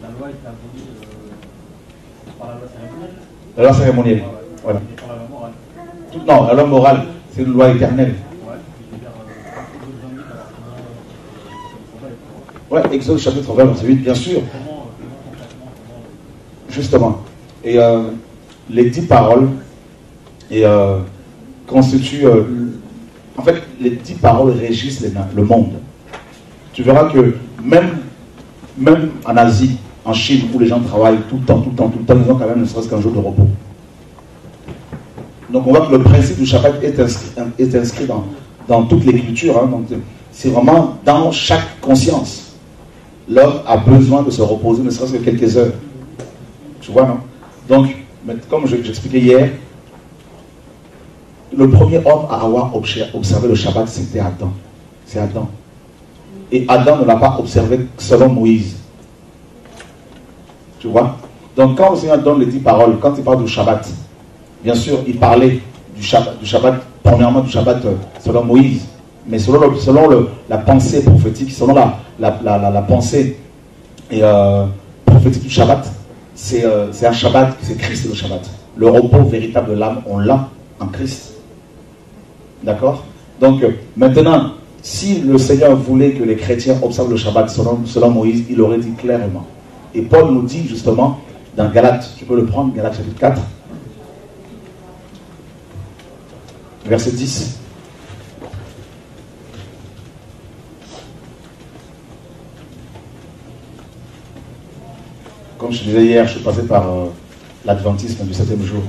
La loi est abolie par la loi cérémonielle. La loi cérémonielle, voilà. Et par la loi morale. Non, la loi morale, c'est une loi éternelle. Ouais, Exode chapitre 20, verset 8, bien sûr. Justement. Et les 10 paroles constituent... en fait, les 10 paroles régissent le monde. Tu verras que même en Asie, en Chine, où les gens travaillent tout le temps, ils ont quand même ne serait-ce qu'un jour de repos. Donc on voit que le principe du Shabbat est inscrit dans toutes les cultures. Hein. C'est vraiment dans chaque conscience. L'homme a besoin de se reposer, ne serait-ce que quelques heures. Tu vois, non? Donc, comme j'expliquais hier, le premier homme à avoir observé le Shabbat, c'était Adam. C'est Adam. Et Adam ne l'a pas observé selon Moïse. Tu vois? Donc, quand le Seigneur donne les 10 paroles, quand il parle du Shabbat, bien sûr, il parlait du Shabbat, premièrement du Shabbat selon Moïse, mais selon la pensée prophétique, selon la pensée prophétique du Shabbat, c'est un Shabbat, c'est Christ le Shabbat. Le repos véritable de l'âme, on l'a en Christ. D'accord? Donc, maintenant, si le Seigneur voulait que les chrétiens observent le Shabbat selon Moïse, il aurait dit clairement. Et Paul nous dit justement, dans Galates, tu peux le prendre, Galates chapitre 4, verset 10. Comme je disais hier, je suis passé par l'adventisme du 7e jour.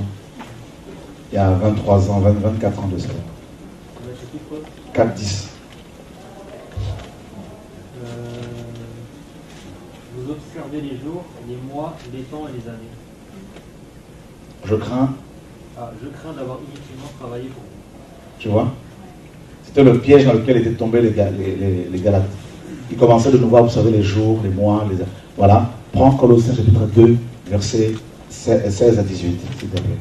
Il y a 23 ans, 24 ans de cela. 4, 10. Vous observez les jours, les mois, les temps et les années. Je crains d'avoir inutilement travaillé pour vous. Tu vois? C'était le piège dans lequel étaient tombés les Galates. Ils commençaient de nouveau à observer les jours, les mois, les... Voilà. Prends Colossiens chapitre 2, versets 16 à 18, s'il te plaît.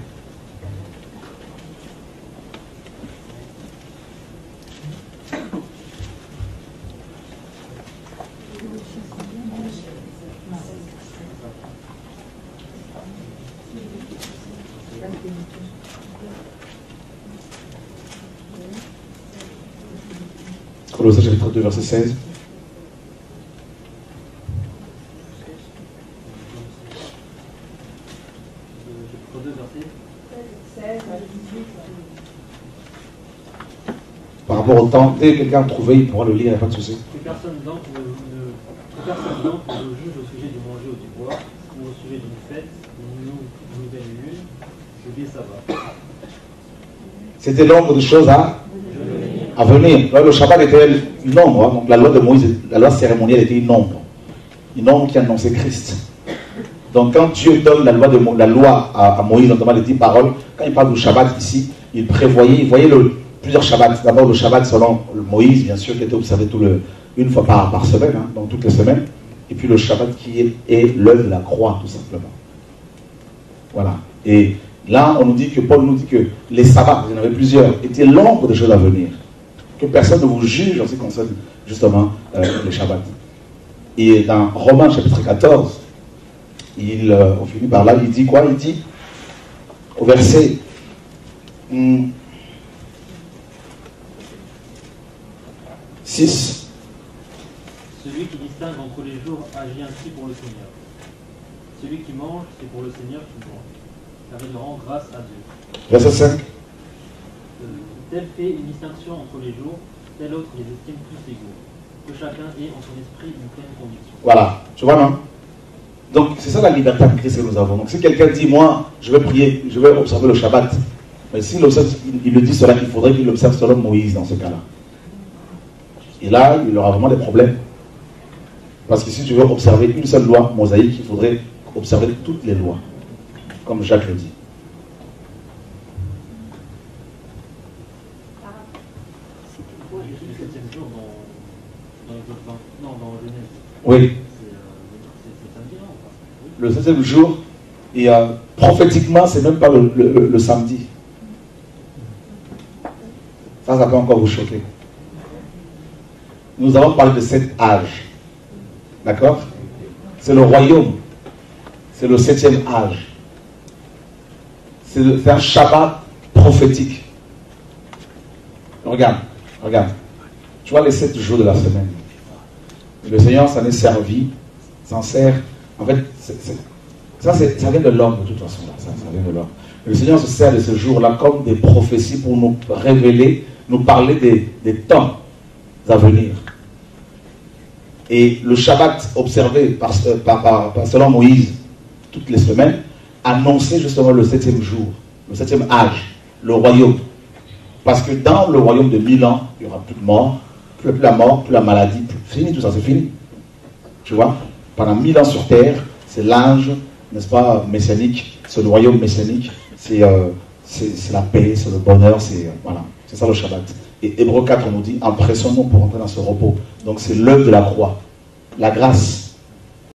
Colossiens chapitre 2, verset 16. Par rapport au temps, dès que quelqu'un a trouvé, il pourra le lire, il n'y a pas de souci. Que personne donc ne juge au sujet du manger ou du boire, ou au sujet d'une fête, d'une nouvelle lune, ou des sabbats. C'était l'ombre de choses à venir. Le Shabbat était une ombre. Hein. Donc la loi de Moïse, la loi cérémonielle était une ombre. Une ombre qui annonçait Christ. Donc quand Dieu donne la loi à Moïse, notamment les 10 paroles, quand il parle du Shabbat ici, il voyait plusieurs Shabbats. D'abord le Shabbat selon Moïse, bien sûr, qui était observé une fois par semaine, hein, donc toutes les semaines. Et puis le Shabbat qui est l'œuvre de la croix, tout simplement. Voilà. Et là, Paul nous dit que les sabbats, il y en avait plusieurs, étaient l'ombre des choses à venir. Que personne ne vous juge en ce qui concerne justement les Shabbats. Et dans Romains chapitre 14, on finit par là, il dit quoi? Il dit au verset 6. Celui qui distingue entre les jours agit ainsi pour le Seigneur. Celui qui mange, c'est pour le Seigneur qui mange, car il rend grâce à Dieu. Verset 5. Tel fait une distinction entre les jours, tel autre les estime tous égaux. Que chacun ait en son esprit une pleine conviction. Voilà, tu vois, non? Donc, c'est ça la liberté en Christ que nous avons. Donc, si quelqu'un dit, moi, je vais prier, je vais observer le Shabbat, mais s'il le dit cela, il faudrait qu'il observe selon Moïse dans ce cas-là. Et là, il aura vraiment des problèmes. Parce que si tu veux observer une seule loi mosaïque, il faudrait observer toutes les lois, comme Jacques le dit. Oui. Le 7e jour, et prophétiquement, c'est même pas le samedi. Ça peut encore vous choquer. Nous avons parlé de 7 âges. D'accord? C'est le royaume C'est le 7e âge. C'est un Shabbat prophétique. Regarde. Tu vois les 7 jours de la semaine. Et le Seigneur s'en est servi, s'en sert. En fait, ça vient de l'homme de toute façon. Ça vient de l'homme. Le Seigneur se sert de ce jour-là comme des prophéties pour nous révéler, nous parler des temps à venir. Et le Shabbat observé selon Moïse toutes les semaines annonçait justement le 7e jour, le 7e âge, le royaume. Parce que dans le royaume de 1000 ans, il n'y aura plus de mort, plus la mort, plus la maladie, fini tout ça, c'est fini. Tu vois, pendant 1000 ans sur terre, c'est l'âge, n'est-ce pas, messianique, c'est le royaume messianique, c'est la paix, c'est le bonheur, c'est ça le Shabbat. Et Hébreux 4 nous dit, empressons-nous pour entrer dans ce repos. Donc c'est l'œuvre de la croix, la grâce.